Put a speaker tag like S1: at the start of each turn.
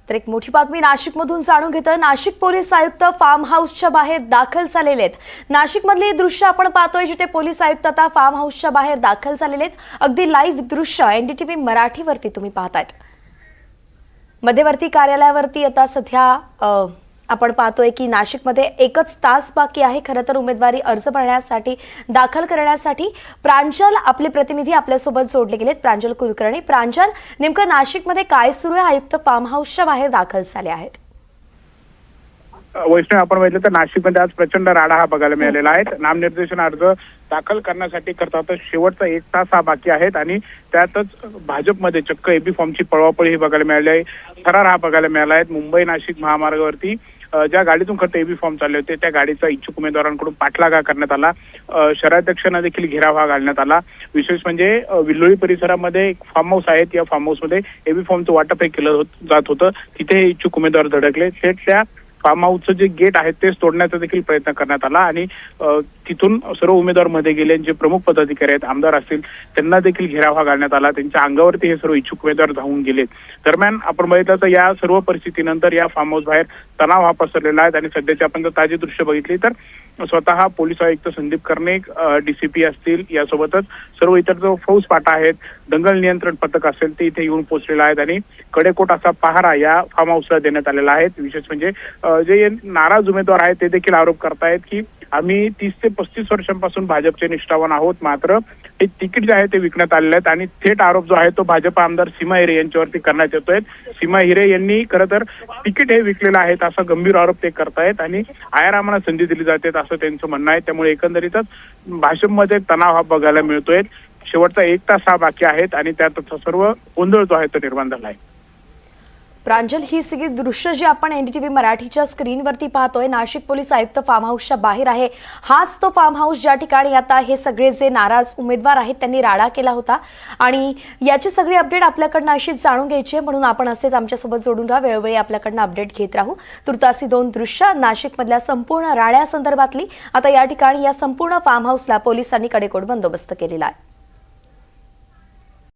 S1: तर एक मोठी बातमी नाशिकमधून जाणून घेतोय। नाशिक पोलीस आयुक्त फार्म हाऊसच्या बाहेर दाखल झालेले आहेत। नाशिकमधली दृश्य आपण पाहतोय, जिथे पोलीस आयुक्त आता फार्म हाऊसच्या बाहेर दाखल झालेले आहेत। अगदी लाईव्ह दृश्य एनडीटीव्ही मराठीवरती तुम्ही पाहतायत। मध्यवर्ती कार्यालयावरती आता सध्या आपण पाहतोय की नाशिकमध्ये एकच तास बाकी आहे खरं तर उमेदवारी अर्ज भरण्यासाठी दाखल करण्यासाठी। प्रांजल आपले प्रतिनिधी आपल्यासोबत जोडले गेलेत। प्रांजल कुलकर्णी, प्रांजल, नेमकं नाशिकमध्ये काय सुरू आहे? आयुक्त फार्म हाऊसच्या बाहेर दाखल झाले आहेत।
S2: वैष्णव, आपण बघितलं तर नाशिकमध्ये आज प्रचंड राडा हा बघायला मिळालेला आहे। नामनिर्देशन अर्ज दाखल करण्यासाठी करता तर शेवटचा एक तास हा बाकी आहेत आणि त्यातच भाजपमध्ये चक्क एबी फॉर्मची पळवापळी ही बघायला मिळाली आहे। थरार हा बघायला मिळाला आहे। मुंबई नाशिक महामार्गावरती ज्या गाडीतून खरं एबी फॉर्म चालले होते त्या गाडीचा इच्छुक उमेदवारांकडून पाठलाग करण्यात आला। शहराध्यक्षांना देखील घेराव हा घालण्यात आला। विशेष म्हणजे विल्लोळी परिसरामध्ये एक फार्म हाऊस आहे, या फार्म हाऊसमध्ये एबी फॉर्मचं वाटप हे केलं जात होतं। तिथे हे इच्छुक उमेदवार धडकले। थेट त्या फार्म हाऊसचं जे गेट आहे तेच तोडण्याचा देखील प्रयत्न करण्यात आला आणि तिथून सर्व उमेदवार मध्ये गेले। जे प्रमुख पदाधिकारी आहेत, आमदार असतील, त्यांना देखील घेराव हा घालण्यात आला। त्यांच्या अंगावरती हे सर्व इच्छुक उमेदवार धावून गेले। दरम्यान आपण बघितलं तर या सर्व परिस्थितीनंतर या फार्म हाऊस बाहेर तणाव हा पसरलेला आहे आणि सध्याची आपण जर ताजी दृश्य बघितली तर स्वतः पोलीस आयुक्त संदीप कर्णिक, डीसीपी असतील, यासोबतच सर्व इतर जो फौज फाटा आहेत, दंगल नियंत्रण पथक असेल, ते इथे येऊन पोहोचलेला आहेत आणि कडेकोट असा पहारा या फार्म हाऊसला देण्यात आलेला आहे। विशेष म्हणजे जे नाराज उमेदवार आहेत ते देखील आरोप करतायत की आम्ही 30 ते 35 वर्षांपासून भाजपचे निष्ठावान आहोत, मात्र हे तिकीट जे आहे ते विकण्यात आलेले आहेत आणि थेट आरोप जो आहे तो भाजप आमदार सीमा हिरे यांच्यावरती करण्यात येतोय। सीमा हिरे यांनी खरं तर तिकीट हे विकलेलं आहे असा गंभीर आरोप ते करतायत आणि आयारामांना संधी दिली जाते असं त्यांचं म्हणणं आहे। त्यामुळे एकंदरीतच भाजपमध्ये तणाव हा बघायला मिळतोय। शेवटचा एक तास हा बाकी आहेत आणि त्यात सर्व गोंधळ जो आहे तो निर्माण झाला आहे।
S1: प्रांजल, ही सगळी दृश्य जी आपण एनडीटीव्ही मराठीच्या स्क्रीनवरती पाहतोय, नाशिक पोलीस आयुक्त फार्म हाऊसच्या बाहेर आहे। हाच तो फार्म हाऊस ज्या ठिकाणी आता हे सगळे जे नाराज उमेदवार आहेत त्यांनी राडा केला होता आणि याची सगळी अपडेट आपल्याकडनं अशीच जाणून घ्यायची आहे, म्हणून आपण असेच आमच्यासोबत जोडून राहा। वेळोवेळी आपल्याकडनं अपडेट घेत राहू। तुर्तासी 2 दृश्य नाशिकमधल्या संपूर्ण राड्यासंदर्भातली। आता या ठिकाणी या संपूर्ण फार्म हाऊसला पोलिसांनी कडेकोट बंदोबस्त केलेला आहे।